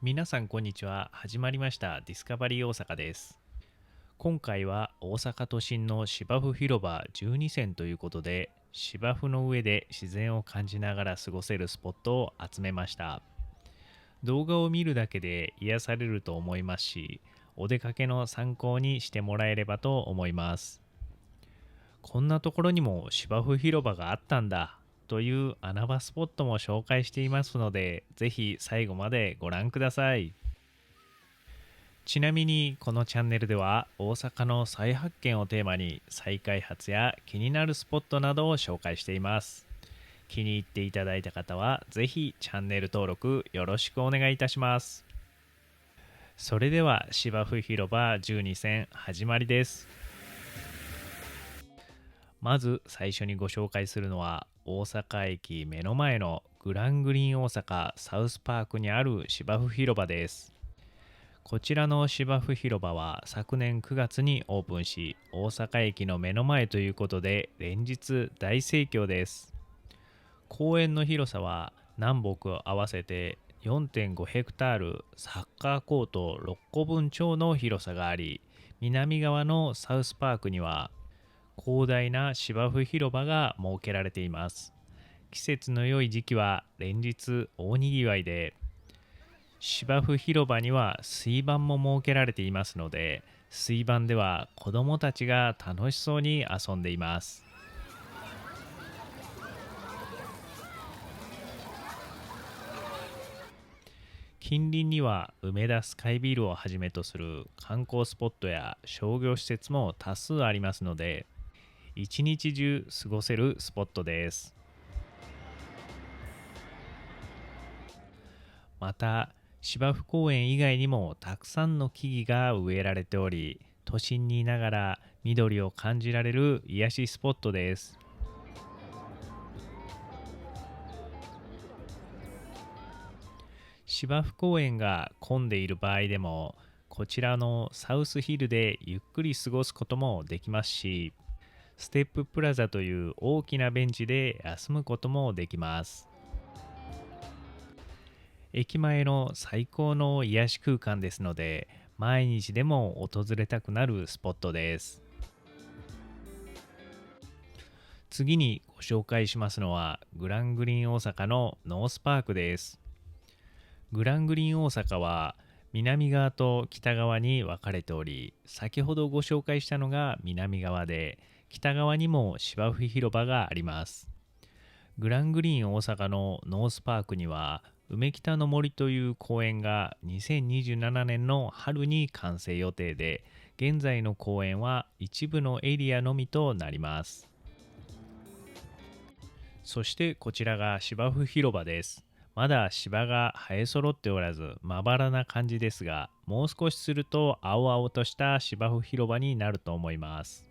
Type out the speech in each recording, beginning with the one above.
皆さんこんにちは。始まりましたディスカバリー大阪です。今回は大阪都心の芝生広場12選ということで、芝生の上で自然を感じながら過ごせるスポットを集めました。動画を見るだけで癒されると思いますし、お出かけの参考にしてもらえればと思います。こんなところにも芝生広場があったんだという穴場スポットも紹介していますので、ぜひ最後までご覧ください。ちなみにこのチャンネルでは大阪の再発見をテーマに再開発や気になるスポットなどを紹介しています。気に入っていただいた方はぜひチャンネル登録よろしくお願いいたします。それでは芝生広場12選始まりです。まず最初にご紹介するのは大阪駅目の前のグラングリーン大阪サウスパークにある芝生広場です。こちらの芝生広場は昨年9月にオープンし、大阪駅の目の前ということで連日大盛況です。公園の広さは南北合わせて4.5ヘクタール、サッカーコート6個分超の広さがあり、南側のサウスパークには広大な芝生広場が設けられています。季節の良い時期は連日大にぎわいで、芝生広場には水盤も設けられていますので、水盤では子どもたちが楽しそうに遊んでいます。近隣には梅田スカイビルをはじめとする観光スポットや商業施設も多数ありますので、一日中過ごせるスポットです。また芝生公園以外にもたくさんの木々が植えられており、都心にいながら緑を感じられる癒しスポットです。芝生公園が混んでいる場合でも、こちらのサウスヒルでゆっくり過ごすこともできますし、ステッププラザという大きなベンチで休むこともできます。駅前の最高の癒し空間ですので、毎日でも訪れたくなるスポットです。次にご紹介しますのはグラングリーン大阪のノースパークです。グラングリーン大阪は南側と北側に分かれており、先ほどご紹介したのが南側で、北側にも芝生広場があります。グラングリーン大阪のノースパークには梅北の森という公園が2027年の春に完成予定で、現在の公園は一部のエリアのみとなります。そしてこちらが芝生広場です。まだ芝が生え揃っておらずまばらな感じですが、もう少しすると青々とした芝生広場になると思います。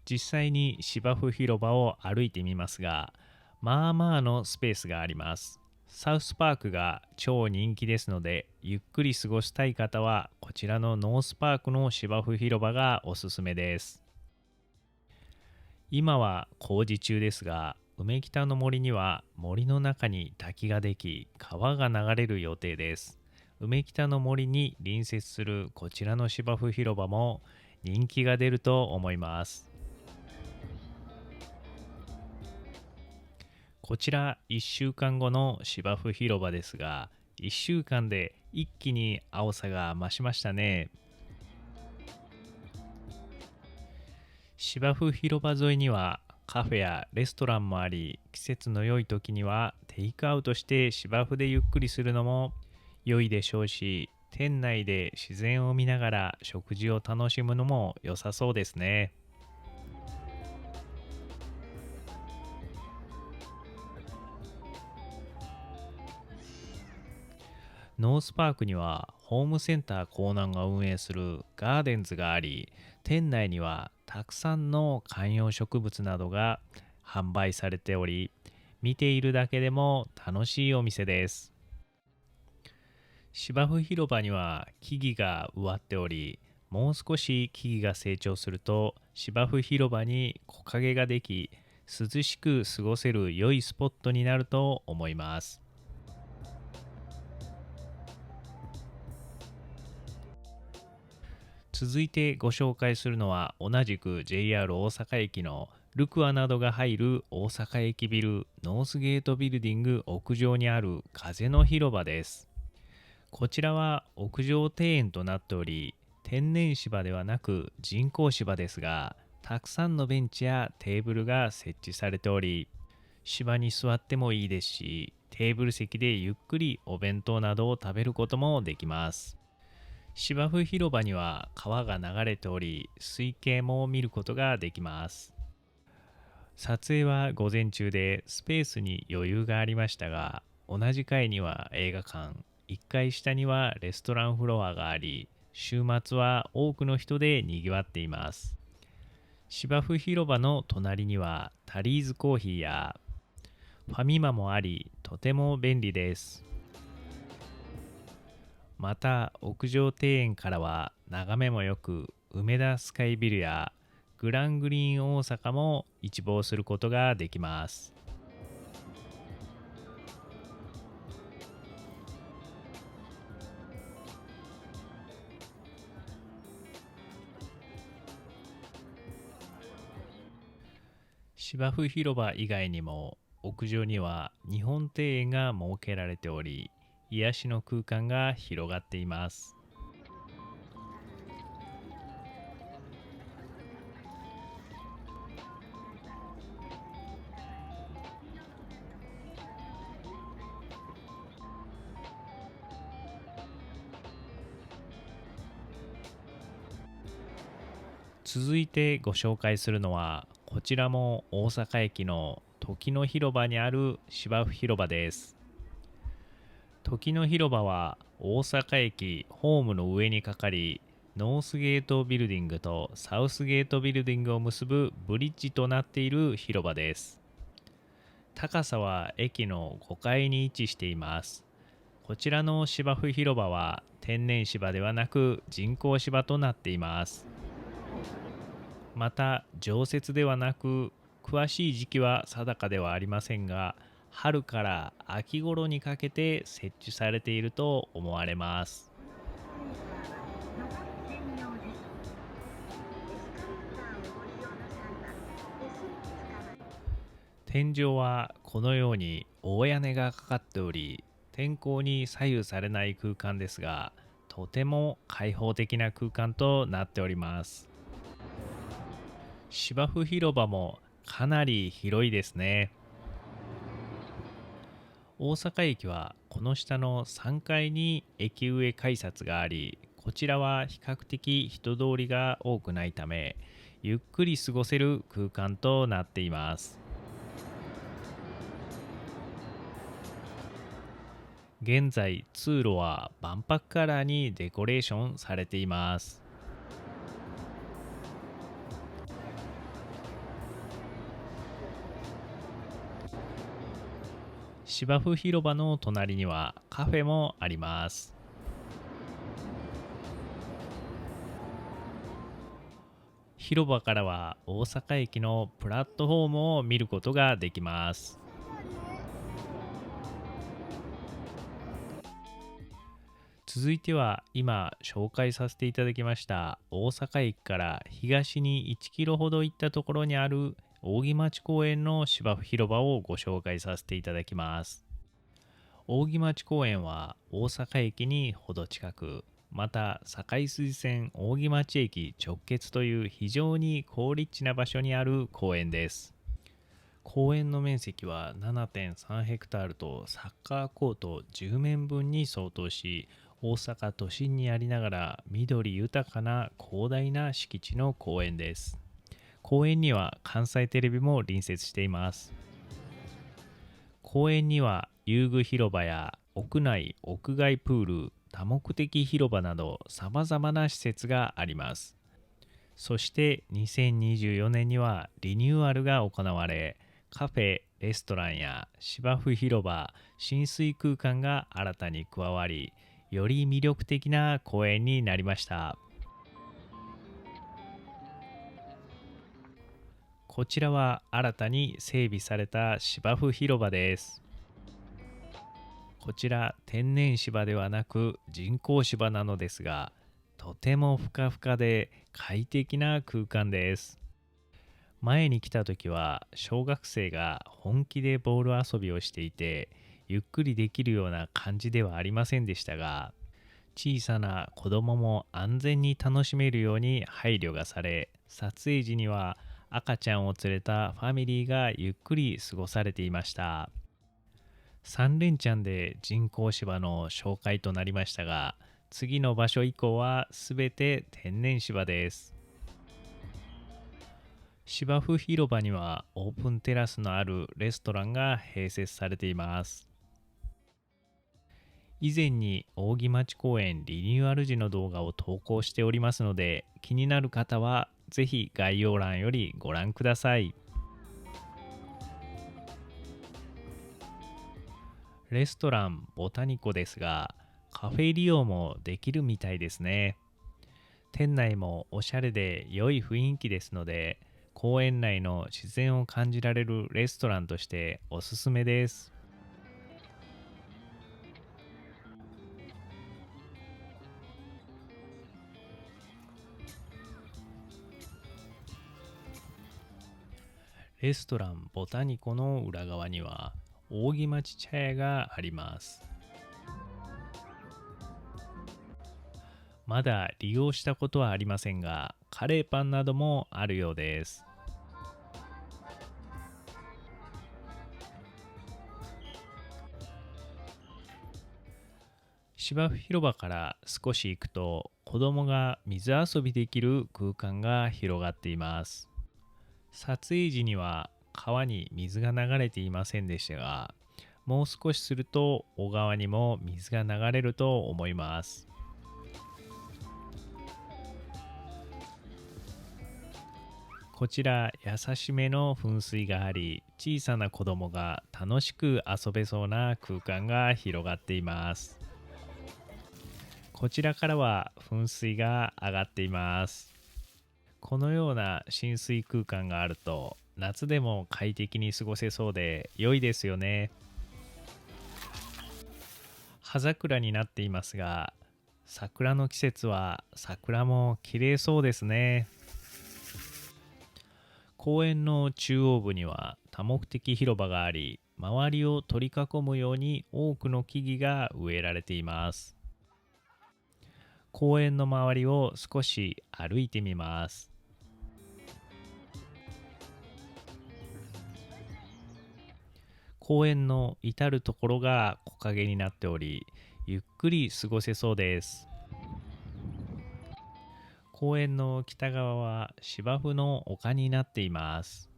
実際に芝生広場を歩いてみますが、まあまあのスペースがあります。サウスパークが超人気ですので、ゆっくり過ごしたい方はこちらのノースパークの芝生広場がおすすめです。今は工事中ですが、梅北の森には森の中に滝ができ、川が流れる予定です。梅北の森に隣接するこちらの芝生広場も人気が出ると思います。こちら1週間後の芝生広場ですが、1週間で一気に青さが増しましたね。芝生広場沿いにはカフェやレストランもあり、季節の良い時にはテイクアウトして芝生でゆっくりするのも良いでしょうし、店内で自然を見ながら食事を楽しむのも良さそうですね。ノースパークにはホームセンターコーナーが運営するガーデンズがあり、店内にはたくさんの観葉植物などが販売されており、見ているだけでも楽しいお店です。芝生広場には木々が植わっており、もう少し木々が成長すると芝生広場に木陰ができ、涼しく過ごせる良いスポットになると思います。続いてご紹介するのは、同じく JR 大阪駅のルクアなどが入る大阪駅ビルノースゲートビルディング屋上にある風の広場です。こちらは屋上庭園となっており、天然芝ではなく人工芝ですが、たくさんのベンチやテーブルが設置されており、芝に座ってもいいですし、テーブル席でゆっくりお弁当などを食べることもできます。芝生広場には川が流れており、水景も見ることができます。撮影は午前中でスペースに余裕がありましたが、同じ階には映画館、1階下にはレストランフロアがあり、週末は多くの人で賑わっています。芝生広場の隣にはタリーズコーヒーやファミマもあり、とても便利です。また屋上庭園からは眺めもよく、梅田スカイビルやグラングリーン大阪も一望することができます。芝生広場以外にも屋上には日本庭園が設けられており、癒しの空間が広がっています。続いてご紹介するのは、こちらも大阪駅の時の広場にある芝生広場です。時の広場は大阪駅ホームの上にかかり、ノースゲートビルディングとサウスゲートビルディングを結ぶブリッジとなっている広場です。高さは駅の5階に位置しています。こちらの芝生広場は天然芝ではなく人工芝となっています。また常設ではなく、詳しい時期は定かではありませんが、春から秋頃にかけて設置されていると思われます。天井はこのように大屋根がかかっており、天候に左右されない空間ですが、とても開放的な空間となっております。芝生広場もかなり広いですね。大阪駅はこの下の3階に駅上改札があり、こちらは比較的人通りが多くないため、ゆっくり過ごせる空間となっています。現在通路は万博カラーにデコレーションされています。芝生広場の隣にはカフェもあります。広場からは大阪駅のプラットフォームを見ることができます。続いては今紹介させていただきました大阪駅から東に1キロほど行ったところにある扇町公園の芝生広場をご紹介させていただきます。扇町公園は大阪駅にほど近く、また堺筋線扇町駅直結という非常に好立地な場所にある公園です。公園の面積は 7.3 ヘクタールとサッカーコート10面分に相当し、大阪都心にありながら緑豊かな広大な敷地の公園です。公園には関西テレビも隣接しています。公園には遊具広場や屋内屋外プール、多目的広場など様々な施設があります。そして2024年にはリニューアルが行われ、カフェ、レストランや芝生広場、浸水空間が新たに加わり、より魅力的な公園になりました。こちらは新たに整備された芝生広場です。こちら天然芝ではなく人工芝なのですが、とてもふかふかで快適な空間です。前に来た時は小学生が本気でボール遊びをしていて、ゆっくりできるような感じではありませんでしたが、小さな子供も安全に楽しめるように配慮がされ、撮影時には赤ちゃんを連れたファミリーがゆっくり過ごされていました。3連チャンで人工芝の紹介となりましたが、次の場所以降はすべて天然芝です。芝生広場にはオープンテラスのあるレストランが併設されています。以前に扇町公園リニューアル時の動画を投稿しておりますので、気になる方はぜひ概要欄よりご覧ください。レストランボタニコですが、カフェ利用もできるみたいですね。店内もおしゃれで良い雰囲気ですので、公園内の自然を感じられるレストランとしておすすめです。レストランボタニコの裏側には扇町茶屋があります。まだ利用したことはありませんが、カレーパンなどもあるようです。芝生広場から少し行くと、子供が水遊びできる空間が広がっています。撮影時には川に水が流れていませんでしたが、もう少しすると小川にも水が流れると思います。こちら優しめの噴水があり、小さな子供が楽しく遊べそうな空間が広がっています。こちらからは噴水が上がっています。このような浸水空間があると夏でも快適に過ごせそうで良いですよね。葉桜になっていますが、桜の季節は桜も綺麗そうですね。公園の中央部には多目的広場があり、周りを取り囲むように多くの木々が植えられています。公園の周りを少し歩いてみます。公園の至るところが木陰になっており、ゆっくり過ごせそうです。公園の北側は芝生の丘になっています。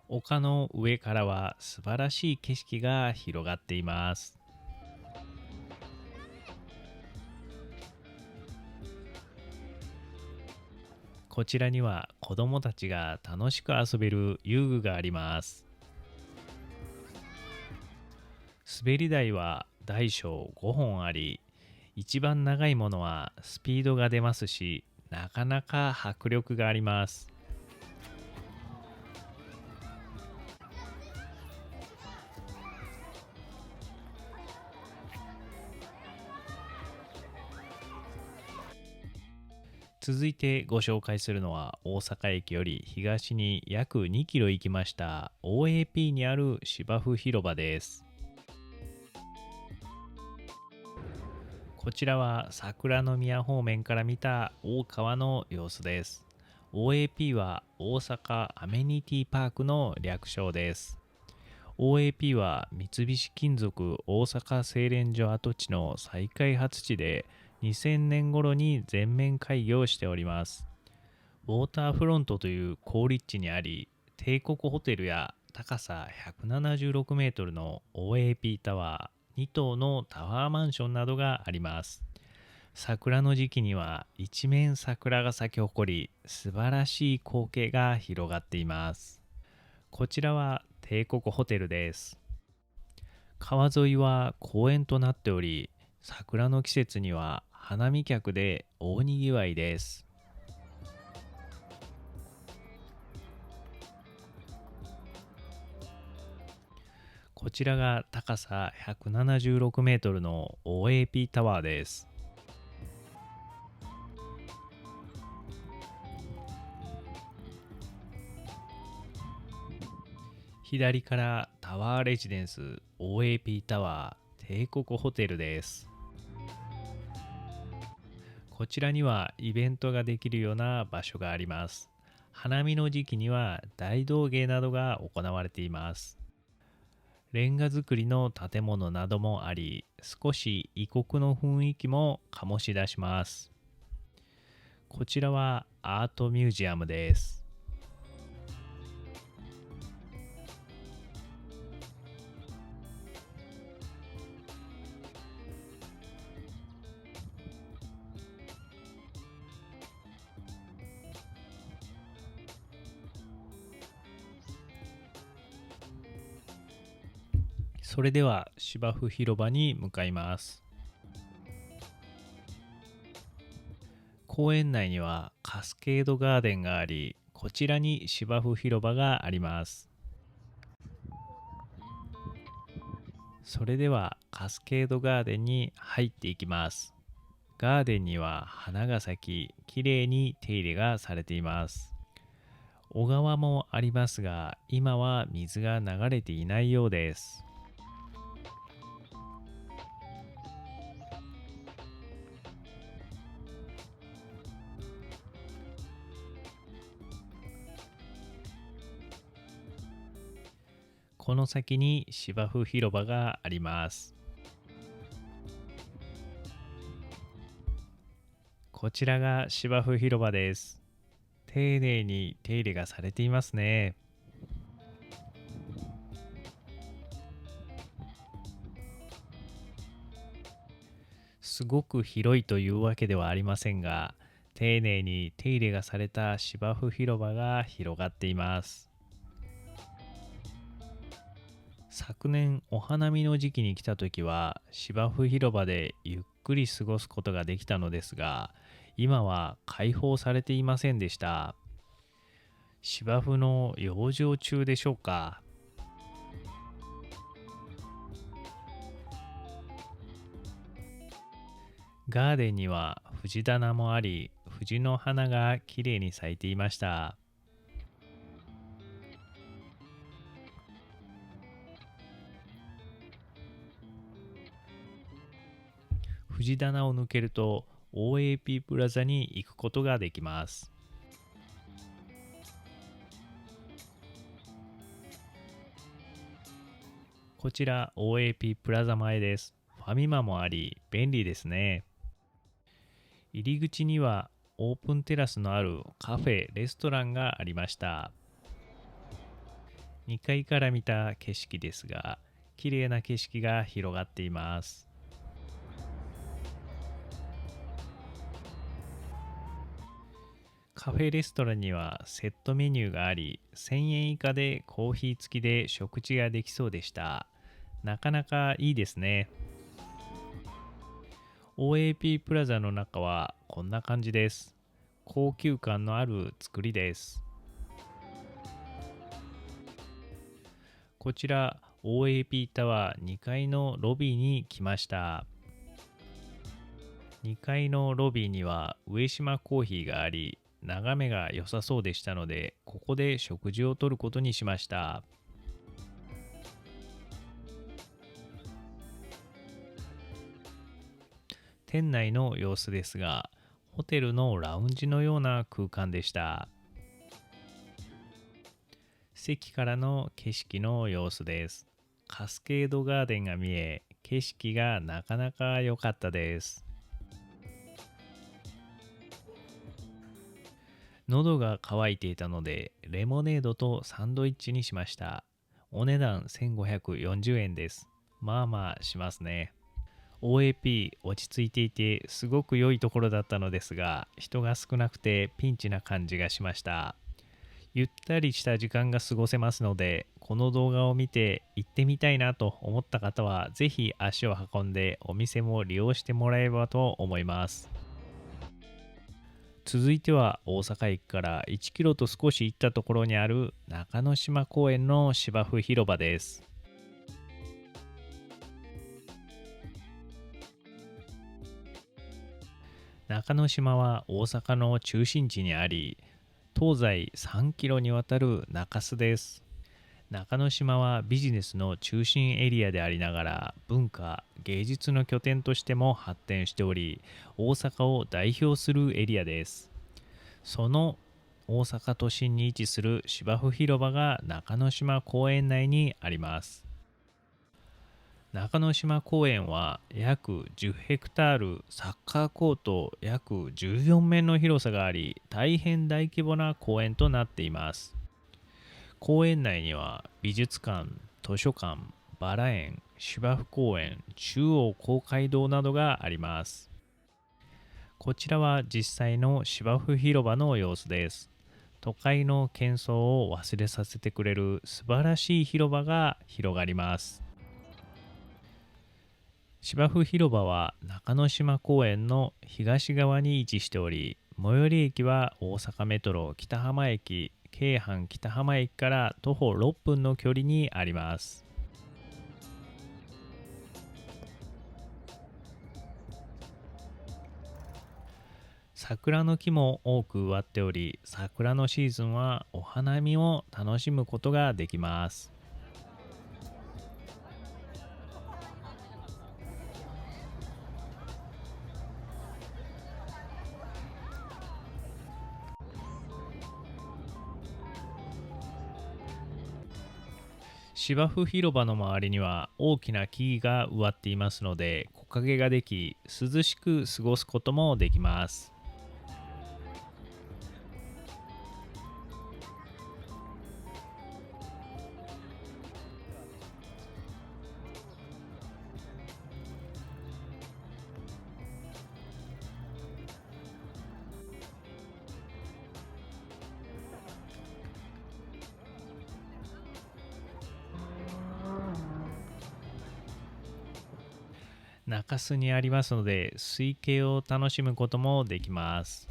丘の上からは素晴らしい景色が広がっています。こちらには子供たちが楽しく遊べる遊具があります。滑り台は大小5本あり、一番長いものはスピードが出ますし、なかなか迫力があります。続いてご紹介するのは、大阪駅より東に約2キロ行きました OAP にある芝生広場です。こちらは桜の宮方面から見た大川の様子です。OAP は大阪アメニティパークの略称です。OAP は三菱金属大阪製錬所跡地の再開発地で、2000年頃に全面開業しております。ウォーターフロントという好立地にあり、帝国ホテルや高さ176メートルの OAP タワー、2棟のタワーマンションなどがあります。桜の時期には一面桜が咲き誇り、素晴らしい光景が広がっています。こちらは帝国ホテルです。川沿いは公園となっており、桜の季節には花見客で大にぎわいです。こちらが高さ176メートルの OAP タワーです。左からタワーレジデンス OAP タワー帝国ホテルです。こちらにはイベントができるような場所があります。花見の時期には大道芸などが行われています。レンガ造りの建物などもあり、少し異国の雰囲気も醸し出します。こちらはアートミュージアムです。それでは芝生広場に向かいます。公園内にはカスケードガーデンがあり、こちらに芝生広場があります。それではカスケードガーデンに入っていきます。ガーデンには花が咲き、きれいに手入れがされています。小川もありますが、今は水が流れていないようです。この先に芝生広場があります。こちらが芝生広場です。丁寧に手入れがされていますね。すごく広いというわけではありませんが、丁寧に手入れがされた芝生広場が広がっています。昨年お花見の時期に来た時は芝生広場でゆっくり過ごすことができたのですが、今は開放されていませんでした。芝生の養生中でしょうか。ガーデンには藤棚もあり、藤の花がきれいに咲いていました。藤棚を抜けると OAP プラザに行くことができます。こちら OAP プラザ前です。ファミマもあり便利ですね。入り口にはオープンテラスのあるカフェ、レストランがありました。2階から見た景色ですが、綺麗な景色が広がっています。カフェレストランにはセットメニューがあり、1000円以下でコーヒー付きで食事ができそうでした。なかなかいいですね。OAP プラザの中はこんな感じです。高級感のある作りです。こちら OAP タワー2階のロビーに来ました。2階のロビーには上島コーヒーがあり、眺めが良さそうでしたので、ここで食事をとることにしました。店内の様子ですが、ホテルのラウンジのような空間でした。席からの景色の様子です。カスケードガーデンが見え、景色がなかなか良かったです。喉が渇いていたので、レモネードとサンドイッチにしました。お値段1540円です。まあまあしますね。OAP 落ち着いていてすごく良いところだったのですが、人が少なくてピンチな感じがしました。ゆったりした時間が過ごせますので、この動画を見て行ってみたいなと思った方はぜひ足を運んでお店も利用してもらえればと思います。続いては大阪駅から1キロと少し行ったところにある中之島公園の芝生広場です。中之島は大阪の中心地にあり、東西3キロにわたる中州です。中之島はビジネスの中心エリアでありながら文化・芸術の拠点としても発展しており、大阪を代表するエリアです。その大阪都心に位置する芝生広場が中之島公園内にあります。中之島公園は約10ヘクタール、サッカーコート約14面の広さがあり、大変大規模な公園となっています。公園内には美術館、図書館、バラ園、芝生公園、中央公会堂などがあります。こちらは実際の芝生広場の様子です。都会の喧騒を忘れさせてくれる素晴らしい広場が広がります。芝生広場は中之島公園の東側に位置しており、最寄り駅は大阪メトロ北浜駅、京阪北浜駅から徒歩6分の距離にあります。桜の木も多く植わっており、桜のシーズンはお花見を楽しむことができます。芝生広場の周りには大きな木々が植わっていますので、木陰ができ、涼しく過ごすこともできます。中州にありますので、水景を楽しむこともできます。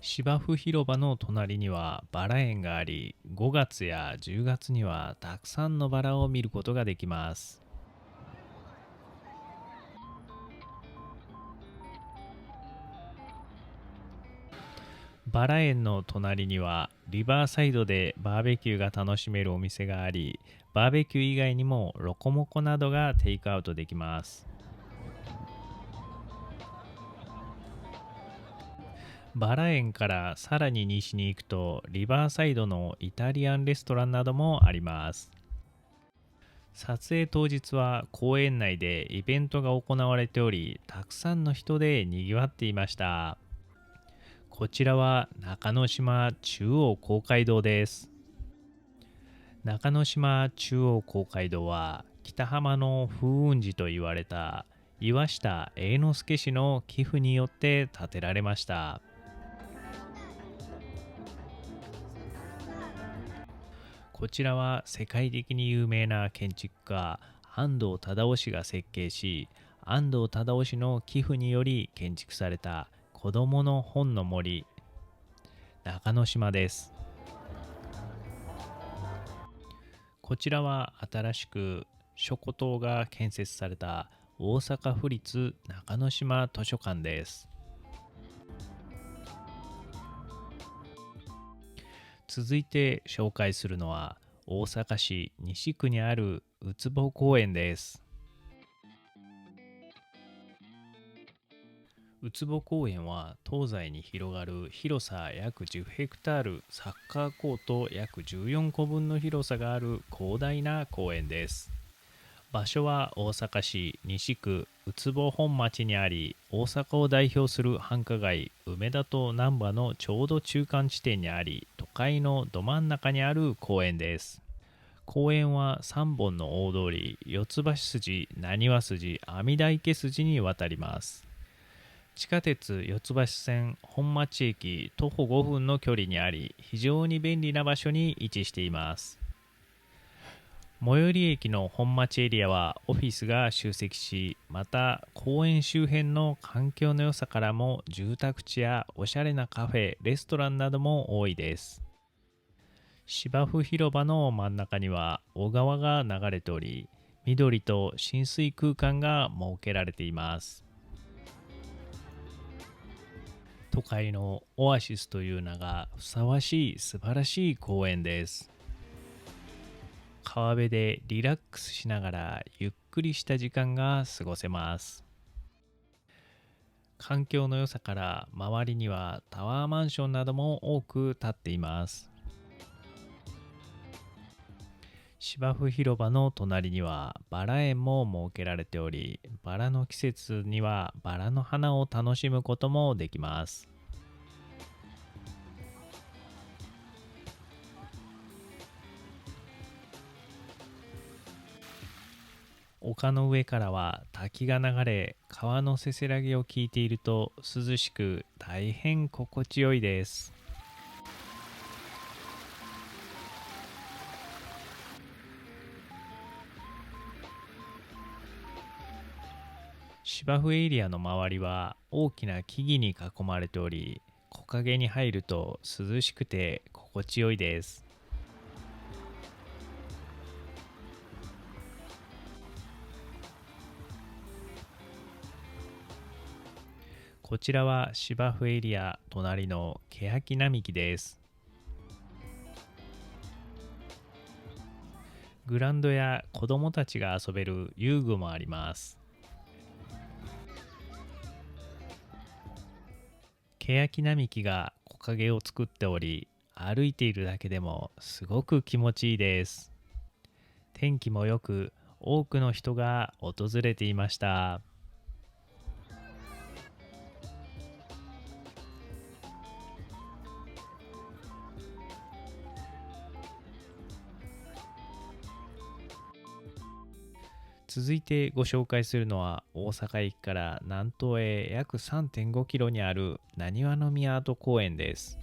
芝生広場の隣にはバラ園があり、5月や10月にはたくさんのバラを見ることができます。バラ園の隣にはリバーサイドでバーベキューが楽しめるお店があり、バーベキュー以外にもロコモコなどがテイクアウトできます。バラ園からさらに西に行くとリバーサイドのイタリアンレストランなどもあります。撮影当日は公園内でイベントが行われており、たくさんの人で賑わっていました。こちらは中之島中央公会堂です。中之島中央公会堂は北浜の風雲児と言われた岩下栄之助氏の寄付によって建てられました。こちらは世界的に有名な建築家安藤忠雄氏が設計し、安藤忠雄氏の寄付により建築された子どもの本の森中之島です。こちらは新しく書庫棟が建設された大阪府立中之島図書館です。続いて紹介するのは大阪市西区にあるうつぼ公園です。うつぼ公園は東西に広がる広さ約10ヘクタール、サッカーコート約14個分の広さがある広大な公園です。場所は大阪市西区うつぼ本町にあり、大阪を代表する繁華街梅田と難波のちょうど中間地点にあり、都会のど真ん中にある公園です。公園は3本の大通り、四ツ橋筋、浪速筋、阿弥陀池筋に渡ります。地下鉄四ツ橋線本町駅徒歩5分の距離にあり、非常に便利な場所に位置しています。最寄り駅の本町エリアはオフィスが集積し、また公園周辺の環境の良さからも住宅地やおしゃれなカフェ、レストランなども多いです。芝生広場の真ん中には小川が流れており、緑と浸水空間が設けられています。都会のオアシスという名がふさわしい素晴らしい公園です。川辺でリラックスしながらゆっくりした時間が過ごせます。環境の良さから周りにはタワーマンションなども多く建っています。芝生広場の隣にはバラ園も設けられており、バラの季節にはバラの花を楽しむこともできます。丘の上からは滝が流れ、川のせせらぎを聞いていると涼しく大変心地よいです。芝生エリアの周りは大きな木々に囲まれており、木陰に入ると涼しくて心地よいです。こちらは芝生エリア隣の欅並木です。グラウンドや子供たちが遊べる遊具もあります。欅並木が木陰を作っており、歩いているだけでもすごく気持ちいいです。天気も良く、多くの人が訪れていました。続いてご紹介するのは、大阪駅から南東へ約3.5キロにあるなにわの宮跡公園です。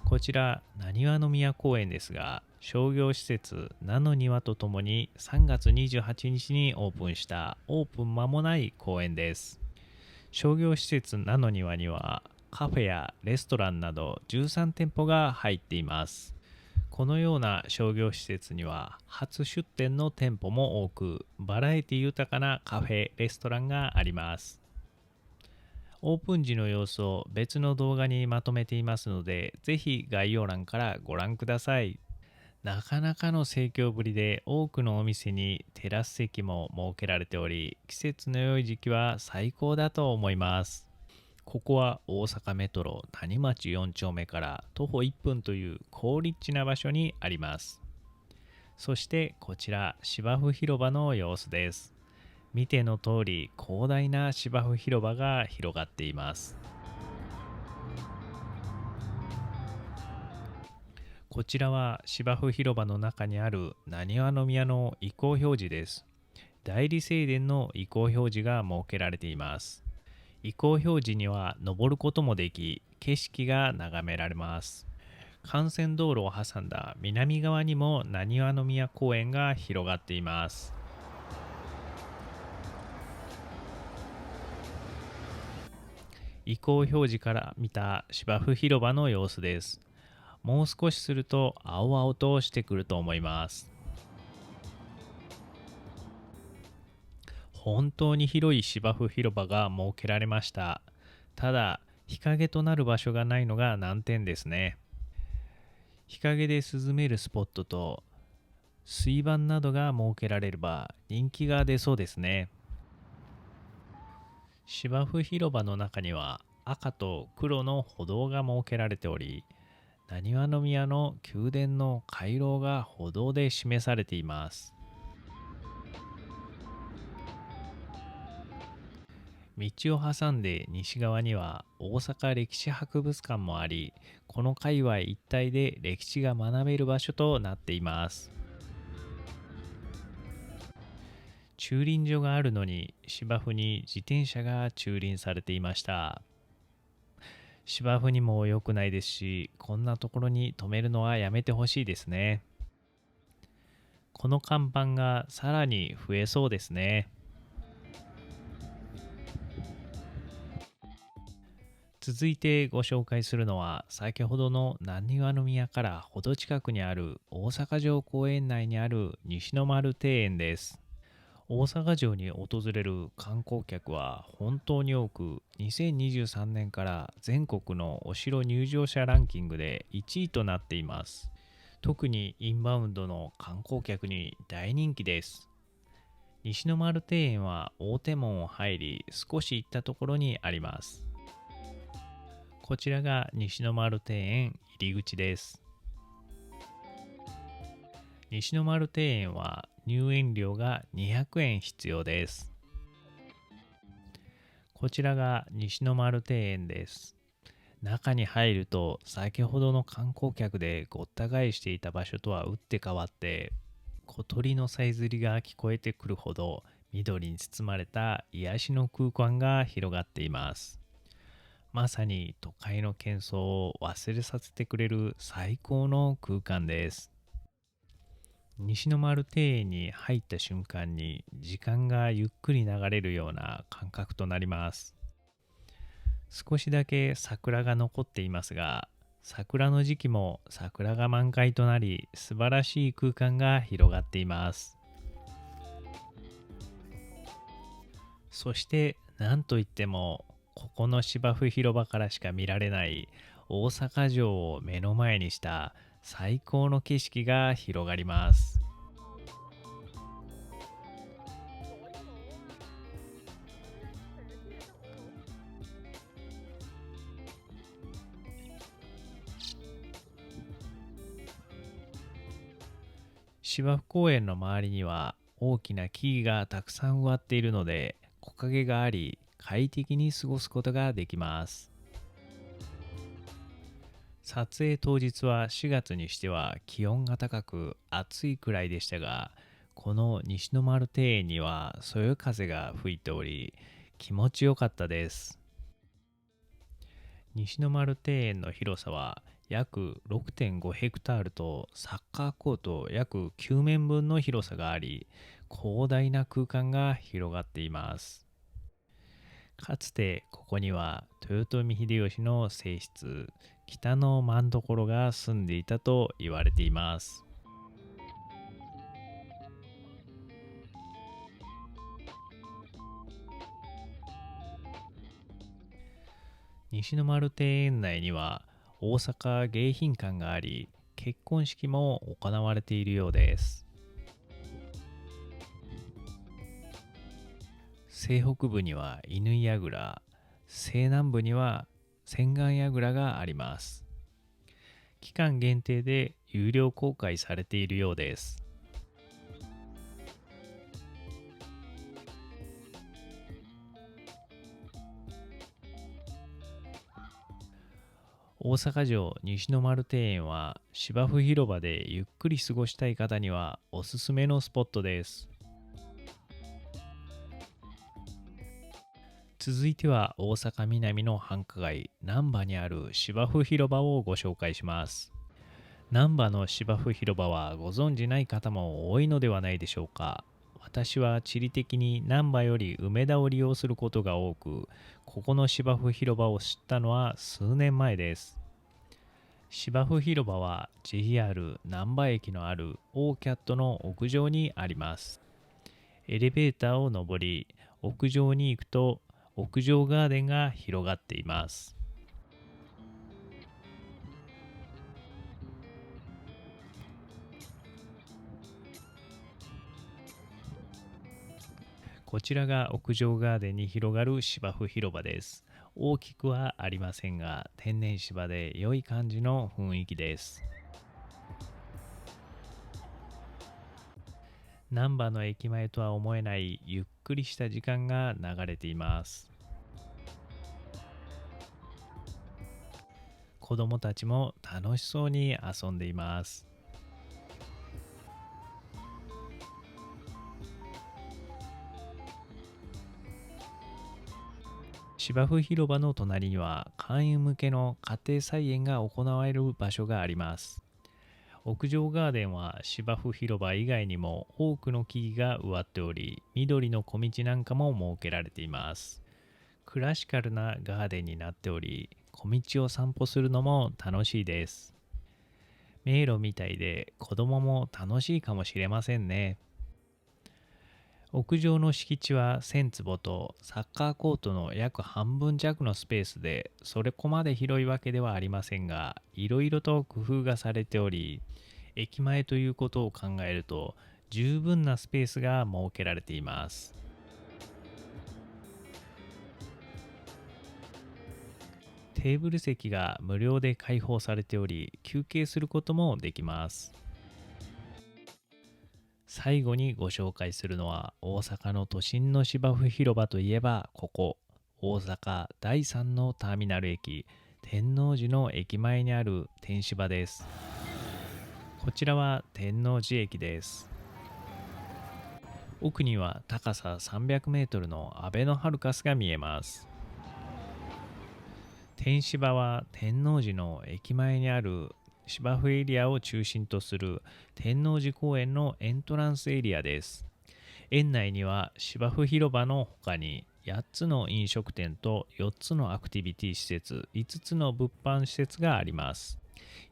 こちらなにわの宮公園ですが、商業施設なの庭とともに3月28日にオープンしたオープン間もない公園です。商業施設なの庭にはカフェやレストランなど13店舗が入っています。このような商業施設には初出店の店舗も多く、バラエティ豊かなカフェ、レストランがあります。オープン時の様子を別の動画にまとめていますので、ぜひ概要欄からご覧ください。なかなかの盛況ぶりで、多くのお店にテラス席も設けられており、季節の良い時期は最高だと思います。ここは大阪メトロ谷町4丁目から徒歩1分という好立地な場所にあります。そしてこちら芝生広場の様子です。見ての通り広大な芝生広場が広がっています。こちらは芝生広場の中にあるなにわの宮の意向表示です。代理正殿の意向表示が設けられています。意向表示には登ることもでき、景色が眺められます。幹線道路を挟んだ南側にもなにわの宮公園が広がっています。意向表示から見た芝生広場の様子です。もう少しすると青々としてくると思います。本当に広い芝生広場が設けられました。ただ、日陰となる場所がないのが難点ですね。日陰で涼めるスポットと水盤などが設けられれば人気が出そうですね。芝生広場の中には赤と黒の歩道が設けられており、なにわの宮の宮殿の回廊が歩道で示されています。道を挟んで西側には大阪歴史博物館もあり、この界隈一帯で歴史が学べる場所となっています。駐輪場があるのに芝生に自転車が駐輪されていました。芝生にも良くないですし、こんなところに止めるのはやめてほしいですね。この看板がさらに増えそうですね。続いてご紹介するのは、先ほどの難波宮からほど近くにある大阪城公園内にある西の丸庭園です。大阪城に訪れる観光客は本当に多く、2023年から全国のお城入場者ランキングで1位となっています。特にインバウンドの観光客に大人気です。西の丸庭園は大手門を入り、少し行ったところにあります。こちらが西の丸庭園入り口です。西の丸庭園は入園料が200円必要です。こちらが西の丸庭園です。中に入ると先ほどの観光客でごった返していた場所とは打って変わって、小鳥のさえずりが聞こえてくるほど緑に包まれた癒しの空間が広がっています。まさに都会の喧騒を忘れさせてくれる最高の空間です。西の丸庭園に入った瞬間に時間がゆっくり流れるような感覚となります。少しだけ桜が残っていますが、桜の時期も桜が満開となり、素晴らしい空間が広がっています。そして何といっても、ここの芝生広場からしか見られない大阪城を目の前にした最高の景色が広がります。芝生公園の周りには大きな木々がたくさん植わっているので、木陰があり快適に過ごすことができます。撮影当日は4月にしては気温が高く暑いくらいでしたが、この西の丸庭園にはそよ風が吹いており、気持ちよかったです。西の丸庭園の広さは約 6.5 ヘクタールとサッカーコート約9面分の広さがあり、広大な空間が広がっています。かつてここには豊臣秀吉の正室北の政所が住んでいたと言われています。西の丸庭園内には大阪迎賓館があり、結婚式も行われているようです。西北部には乾櫓、西南部には千貫櫓があります。期間限定で有料公開されているようです。大阪城西の丸庭園は芝生広場でゆっくり過ごしたい方にはおすすめのスポットです。続いては大阪南の繁華街難波にある芝生広場をご紹介します。難波の芝生広場はご存じない方も多いのではないでしょうか。私は地理的に難波より梅田を利用することが多く、ここの芝生広場を知ったのは数年前です。芝生広場は JR 難波駅のあるオーキャットの屋上にあります。エレベーターを上り、屋上に行くと屋上ガーデンが広がっています。こちらが屋上ガーデンに広がる芝生広場です。大きくはありませんが、天然芝で良い感じの雰囲気です。難波の駅前とは思えないゆっくりした時間が流れています。子供たちも楽しそうに遊んでいます。芝生広場の隣には会員向けの家庭菜園が行われる場所があります。屋上ガーデンは芝生広場以外にも多くの木々が植わっており、緑の小道なんかも設けられています。クラシカルなガーデンになっており、小道を散歩するのも楽しいです。迷路みたいで子供も楽しいかもしれませんね。屋上の敷地は1000坪とサッカーコートの約半分弱のスペースで、それこまで広いわけではありませんが、いろいろと工夫がされており、駅前ということを考えると十分なスペースが設けられています。テーブル席が無料で開放されており、休憩することもできます。最後にご紹介するのは、大阪の都心の芝生広場といえばここ、大阪第3のターミナル駅、天王寺の駅前にある天芝です。こちらは天王寺駅です。奥には高さ300メートルのアベノハルカスが見えます。天芝は天王寺の駅前にある芝生エリアを中心とする天王寺公園のエントランスエリアです。園内には芝生広場の他に8つの飲食店と4つのアクティビティ施設、5つの物販施設があります。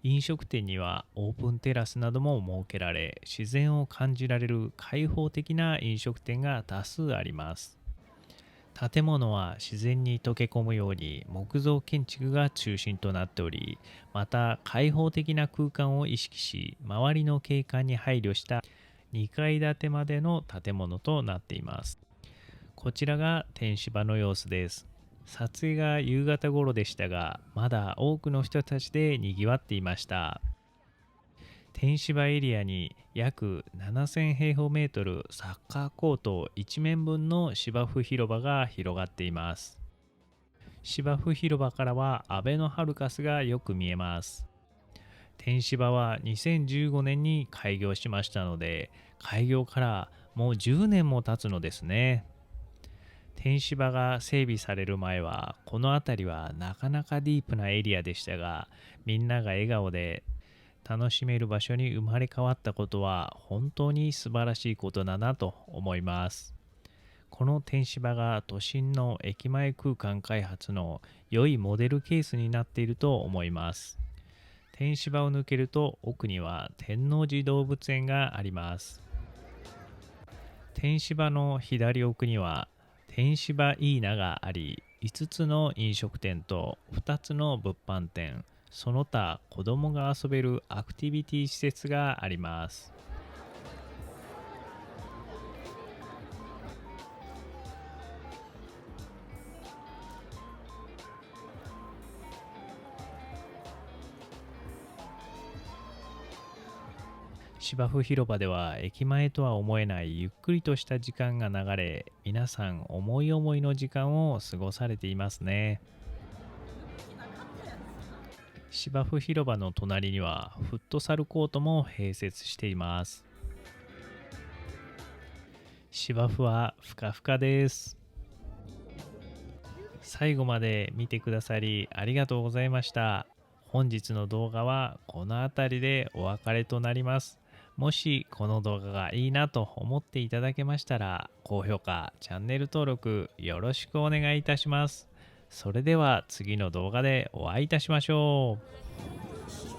飲食店にはオープンテラスなども設けられ、自然を感じられる開放的な飲食店が多数あります。建物は自然に溶け込むように木造建築が中心となっており、また開放的な空間を意識し、周りの景観に配慮した2階建てまでの建物となっています。こちらが天芝の様子です。撮影が夕方頃でしたが、まだ多くの人たちで賑わっていました。天芝エリアに約7000平方メートルサッカーコート1面分の芝生広場が広がっています。芝生広場からはアベノハルカスがよく見えます。天芝は2015年に開業しましたので、開業からもう10年も経つのですね。天芝が整備される前はこの辺りはなかなかディープなエリアでしたが、みんなが笑顔で楽しめる場所に生まれ変わったことは本当に素晴らしいことだなと思います。この天芝が都心の駅前空間開発の良いモデルケースになっていると思います。天芝を抜けると奥には天王寺動物園があります。天芝の左奥には天芝イーナがあり、5つの飲食店と2つの物販店、その他子供が遊べるアクティビティ施設があります。芝生広場では駅前とは思えないゆっくりとした時間が流れ、皆さん思い思いの時間を過ごされていますね。芝生広場の隣にはフットサルコートも併設しています。芝生はふかふかです。最後まで見てくださりありがとうございました。本日の動画はこの辺りでお別れとなります。もしこの動画がいいなと思っていただけましたら、高評価、チャンネル登録よろしくお願いいたします。それでは次の動画でお会いいたしましょう。